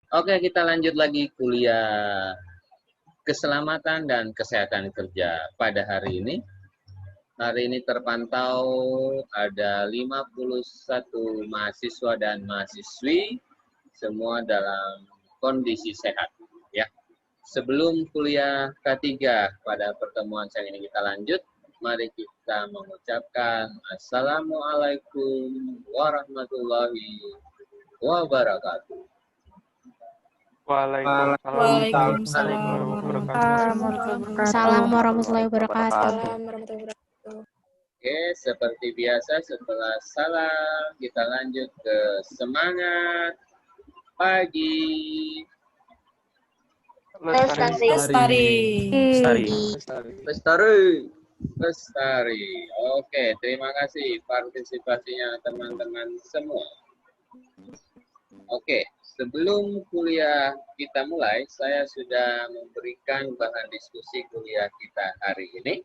Oke, kita lanjut lagi kuliah keselamatan dan kesehatan kerja pada hari ini. Hari ini terpantau ada 51 mahasiswa dan mahasiswi, semua dalam kondisi sehat. Ya. Sebelum kuliah K3 pada pertemuan siang ini kita lanjut, mari kita mengucapkan Assalamualaikum warahmatullahi wabarakatuh. Waalaikumsalam Waalaikumsalam warahmatullahi Assalamualaikum warahmatullahi wabarakatuh. wabarakatuh. Oke, seperti biasa setelah salam kita lanjut ke semangat pagi. Lestari. Lestari. Oke, terima kasih partisipasinya teman-teman semua. Oke, sebelum kuliah kita mulai, saya sudah memberikan bahan diskusi kuliah kita hari ini.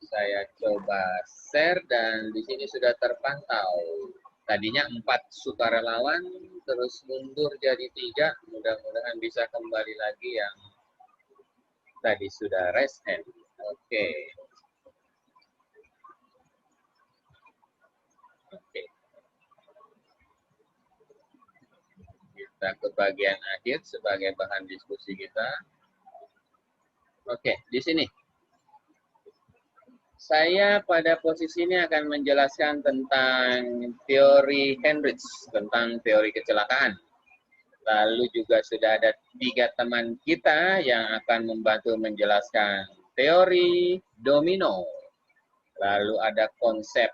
Saya coba share dan di sini sudah terpantau. Tadinya 4 sukarelawan, terus mundur jadi 3. Mudah-mudahan bisa kembali lagi yang tadi sudah raise hand. Oke. Oke. Kita ke bagian akhir sebagai bahan diskusi kita. Oke, di sini. Saya pada posisi ini akan menjelaskan tentang teori Heinrich, tentang teori kecelakaan. Lalu juga sudah ada 3 teman kita yang akan membantu menjelaskan teori domino. Lalu ada konsep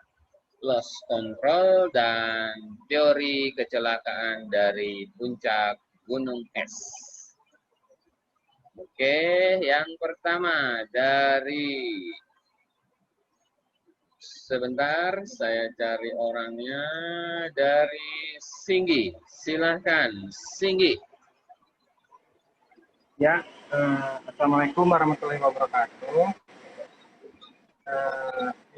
loss control dan teori kecelakaan dari puncak gunung es. Oke, yang pertama dari... Sebentar, saya cari orangnya dari Singgi. Silahkan, Singgi. Ya, Assalamualaikum warahmatullahi wabarakatuh.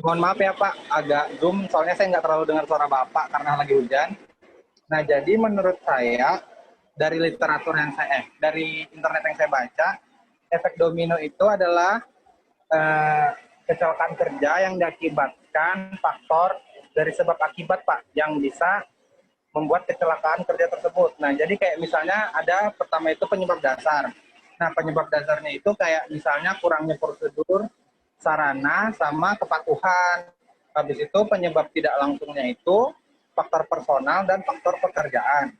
Mohon maaf ya Pak, agak zoom, soalnya saya nggak terlalu dengar suara Bapak karena lagi hujan. Nah, jadi menurut saya, dari literatur yang dari internet yang saya baca, efek domino itu adalah kecelakaan kerja yang diakibatkan faktor dari sebab akibat Pak, yang bisa membuat kecelakaan kerja tersebut. Nah, jadi kayak misalnya ada pertama itu penyebab dasar. Nah, penyebab dasarnya itu kayak misalnya kurangnya prosedur, sarana, sama kepatuhan. Habis itu penyebab tidak langsungnya itu faktor personal dan faktor pekerjaan.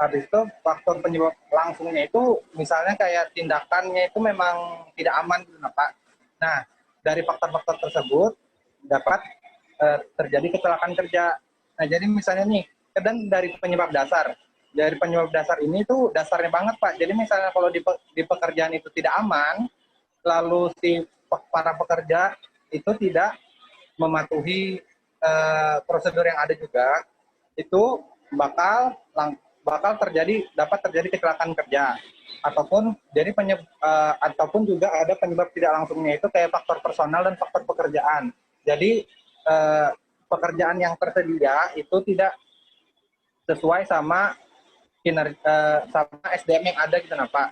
Habis itu faktor penyebab langsungnya itu misalnya kayak tindakannya itu memang tidak aman, Pak. Nah, dari faktor-faktor tersebut dapat terjadi kecelakaan kerja. Nah, jadi misalnya nih, dan dari penyebab dasar. Dari penyebab dasar ini tuh dasarnya banget, Pak. Jadi misalnya kalau di pekerjaan itu tidak aman, lalu si para pekerja itu tidak mematuhi prosedur yang ada juga, itu bakal dapat terjadi kecelakaan kerja. Ataupun juga ada penyebab tidak langsungnya itu kayak faktor personal dan faktor pekerjaan. Jadi pekerjaan yang tersedia itu tidak sesuai sama sama SDM yang ada gitu nah Pak.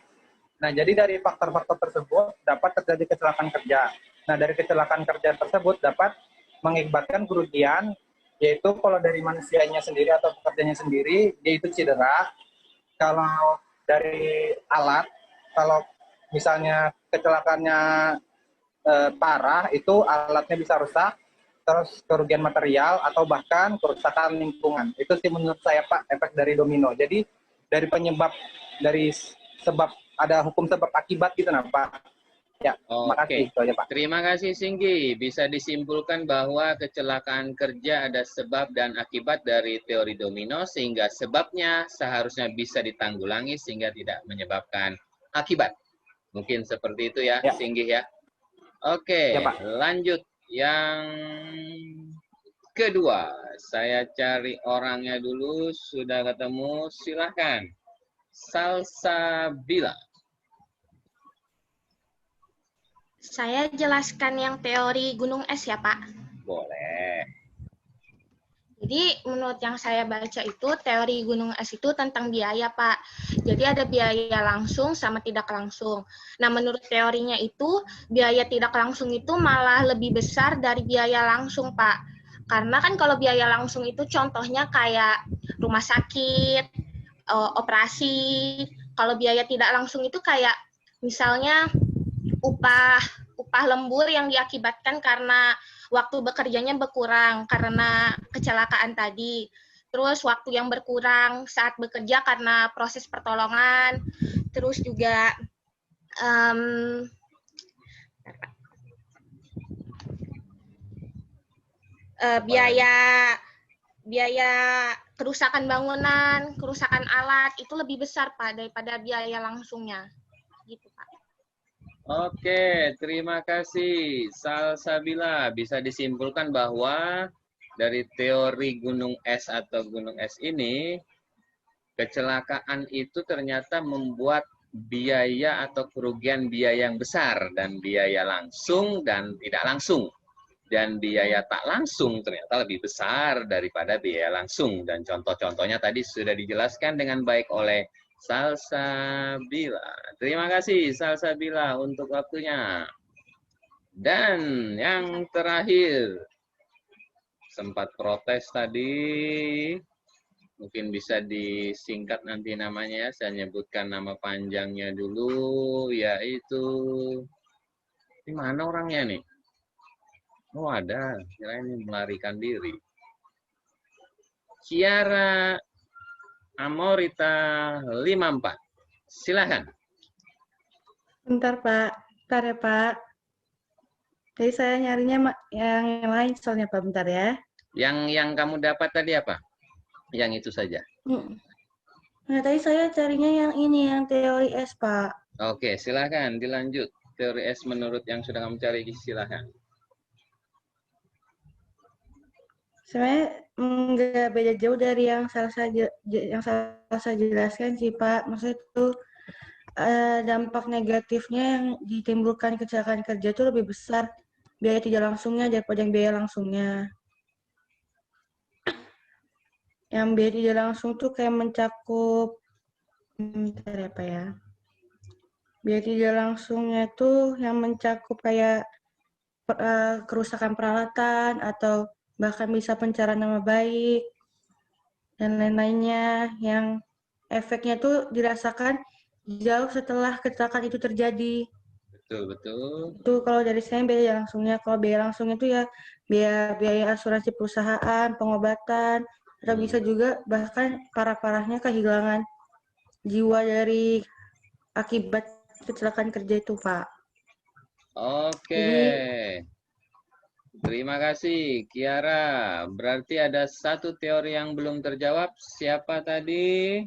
Nah, jadi dari faktor-faktor tersebut dapat terjadi kecelakaan kerja. Nah, dari kecelakaan kerja tersebut dapat mengakibatkan kerugian, yaitu kalau dari manusianya sendiri atau pekerjanya sendiri, yaitu cedera. Kalau dari alat, kalau misalnya kecelakaannya parah, itu alatnya bisa rusak, terus kerugian material, atau bahkan kerusakan lingkungan. Itu sih menurut saya Pak, efek dari domino. Jadi dari sebab ada hukum sebab akibat gitu nah Pak. Ya, makasih itu aja Pak. Terima kasih Singgi. Bisa disimpulkan bahwa kecelakaan kerja ada sebab dan akibat dari teori domino, sehingga sebabnya seharusnya bisa ditanggulangi sehingga tidak menyebabkan akibat. Mungkin seperti itu ya, Singgi ya. Oke, ya, Pak. Lanjut yang kedua. Saya cari orangnya dulu, sudah ketemu, silahkan. Salsabila. Saya jelaskan yang teori gunung es ya, Pak. Boleh. Jadi menurut yang saya baca itu teori gunung es itu tentang biaya, Pak. Jadi ada biaya langsung sama tidak langsung. Nah, menurut teorinya itu biaya tidak langsung itu malah lebih besar dari biaya langsung, Pak. Karena kan kalau biaya langsung itu contohnya kayak rumah sakit, operasi. Kalau biaya tidak langsung itu kayak misalnya upah lembur yang diakibatkan karena waktu bekerjanya berkurang karena kecelakaan tadi. Terus waktu yang berkurang saat bekerja karena proses pertolongan. Terus juga biaya kerusakan bangunan, kerusakan alat itu lebih besar, Pak, daripada biaya langsungnya. Gitu, Pak. Oke, terima kasih Salsabila. Bisa disimpulkan bahwa dari teori gunung es atau gunung es ini, kecelakaan itu ternyata membuat biaya atau kerugian biaya yang besar, dan biaya langsung dan tidak langsung. Dan biaya tak langsung ternyata lebih besar daripada biaya langsung. Dan contoh-contohnya tadi sudah dijelaskan dengan baik oleh Salsabila. Terima kasih Salsabila untuk waktunya. Dan yang terakhir, sempat protes tadi, mungkin bisa disingkat nanti namanya, saya nyebutkan nama panjangnya dulu, yaitu, di mana orangnya nih? Oh ada, kira ini melarikan diri. Ciara Amorita 54. Silahkan. Bentar, Pak. Bentar ya, Pak. Jadi saya nyarinya yang lain soalnya, Pak. Bentar ya. Yang kamu dapat tadi apa? Yang itu saja. Nah, tadi saya carinya yang ini, yang teori S, Pak. Oke, silahkan dilanjut. Teori S menurut yang sudah kamu cari, silahkan. Sebenarnya nggak beda jauh dari yang saya jelaskan sih, Pak. Maksudnya itu dampak negatifnya yang ditimbulkan kecelakaan kerja itu lebih besar biaya tidak langsungnya daripada yang biaya langsungnya. Yang biaya tidak langsung tuh kayak mencakup, bentar ya, Pak ya. Biaya tidak langsungnya tuh yang mencakup kayak kerusakan peralatan atau bahkan bisa pencemaran nama baik dan lain-lainnya yang efeknya tuh dirasakan jauh setelah kecelakaan itu terjadi. Betul. Itu kalau dari saya biaya langsungnya. Kalau biaya langsungnya itu ya biaya asuransi perusahaan, pengobatan, atau bisa juga bahkan parah-parahnya kehilangan jiwa dari akibat kecelakaan kerja itu, Pak. Oke. Terima kasih, Kiara. Berarti ada satu teori yang belum terjawab. Siapa tadi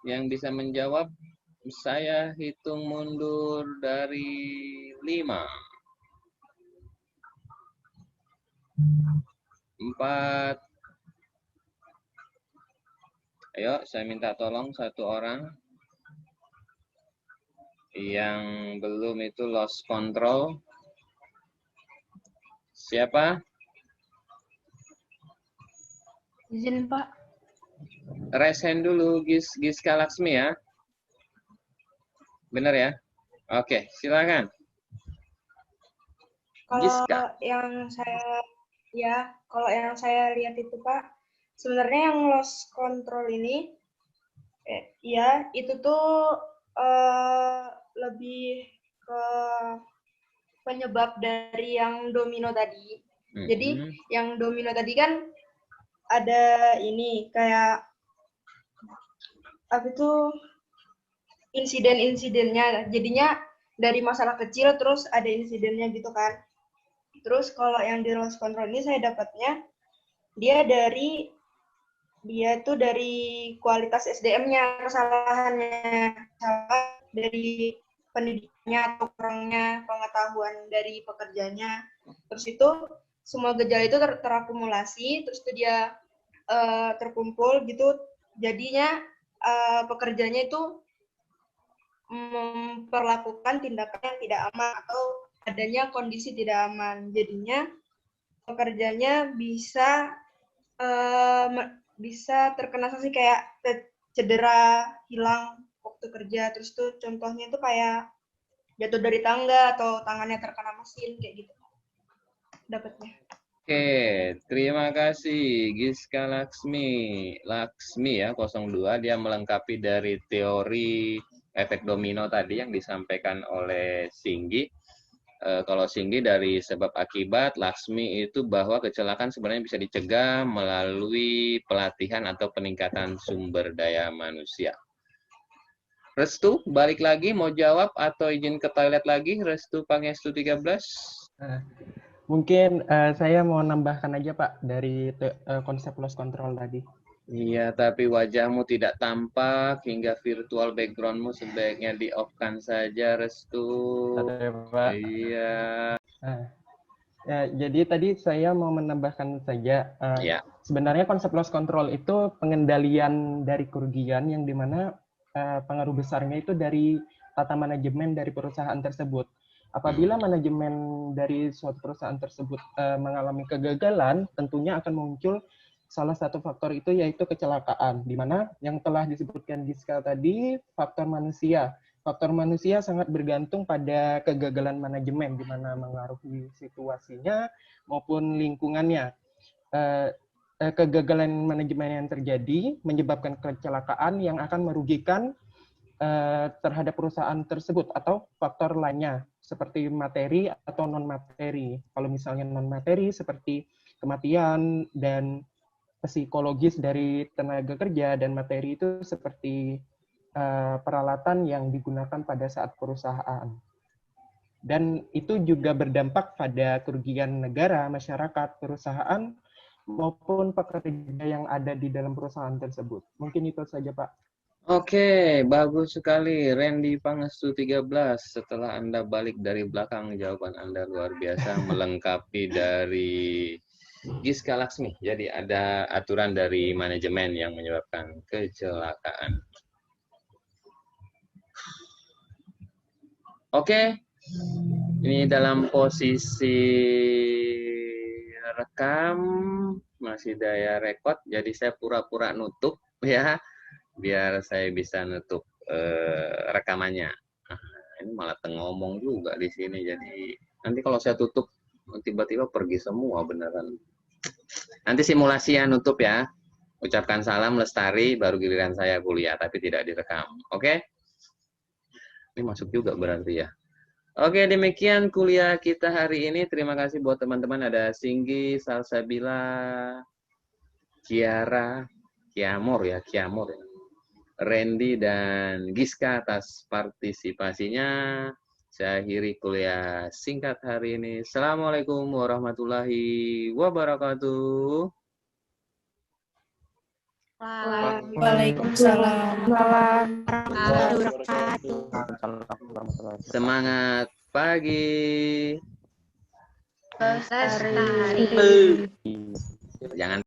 yang bisa menjawab? Saya hitung mundur dari 5, 4. Ayo, saya minta tolong satu orang. Yang belum itu lost control. Siapa? Izin, Pak. Raise hand dulu, Giska Laksmi ya. Benar ya? Oke, silakan. Kalau yang saya lihat itu, Pak, sebenarnya yang loss control ini, itu tuh lebih ke penyebab dari yang domino tadi. Jadi yang domino tadi kan ada ini kayak apa itu insiden-insidennya. Jadinya dari masalah kecil terus ada insidennya gitu kan. Terus kalau yang di loss control ini saya dapatnya dia tuh dari kualitas SDM-nya, kesalahannya, dari pendidiknya atau kurangnya pengetahuan dari pekerjanya. Terus itu semua gejala itu terakumulasi, terus itu dia terkumpul gitu, jadinya pekerjanya itu memperlakukan tindakan yang tidak aman atau adanya kondisi tidak aman. Jadinya pekerjanya bisa bisa terkena sanksi kayak cedera, hilang waktu kerja. Terus tuh contohnya tuh kayak jatuh dari tangga atau tangannya terkena mesin kayak gitu dapatnya. Oke, terima kasih Giska Laksmi. Laksmi ya 02, dia melengkapi dari teori efek domino tadi yang disampaikan oleh Singgi. Kalau Singgi dari sebab akibat, Laksmi itu bahwa kecelakaan sebenarnya bisa dicegah melalui pelatihan atau peningkatan sumber daya manusia. Restu, balik lagi mau jawab atau izin ke toilet lagi? Restu Pangestu 13. Mungkin saya mau nambahkan aja Pak dari konsep loss control tadi. Iya, tapi wajahmu tidak tampak hingga virtual backgroundmu sebaiknya di-off-kan saja, Restu. Ada ya, Pak. Iya. Ya, jadi tadi saya mau menambahkan saja, Ya. sebenarnya konsep loss control itu pengendalian dari kerugian yang dimana pengaruh besarnya itu dari tata manajemen dari perusahaan tersebut. Apabila manajemen dari suatu perusahaan tersebut mengalami kegagalan, tentunya akan muncul salah satu faktor itu yaitu kecelakaan, di mana yang telah disebutkan Giska tadi, faktor manusia. Faktor manusia sangat bergantung pada kegagalan manajemen, di mana mengaruhi situasinya maupun lingkungannya. Kegagalan manajemen yang terjadi menyebabkan kecelakaan yang akan merugikan terhadap perusahaan tersebut atau faktor lainnya seperti materi atau non-materi. Kalau misalnya non-materi seperti kematian dan psikologis dari tenaga kerja, dan materi itu seperti peralatan yang digunakan pada saat perusahaan. Dan itu juga berdampak pada kerugian negara, masyarakat, perusahaan, maupun pekerja yang ada di dalam perusahaan tersebut. Mungkin itu saja, Pak. Oke, bagus sekali. Randy Pangestu 13, setelah Anda balik dari belakang, jawaban Anda luar biasa, melengkapi dari Giska Laksmi. Jadi ada aturan dari manajemen yang menyebabkan kecelakaan. Oke, ini dalam posisi rekam, masih daya rekod, jadi saya pura-pura nutup ya, biar saya bisa nutup rekamannya. Nah, ini malah ngomong juga di sini, jadi nanti kalau saya tutup tiba-tiba pergi semua beneran. Nanti simulasi ya nutup ya. Ucapkan salam Lestari, baru giliran saya kuliah, tapi tidak direkam. Oke? Ini masuk juga berarti ya. Oke, demikian kuliah kita hari ini. Terima kasih buat teman-teman. Ada Singgi, Salsabila, Kiara, Kiamor ya, Randy dan Giska atas partisipasinya. Saya akhiri kuliah singkat hari ini. Assalamualaikum warahmatullahi wabarakatuh. Waalaikumsalam warahmatullahi wabarakatuh. Semangat pagi. Lestari. Jangan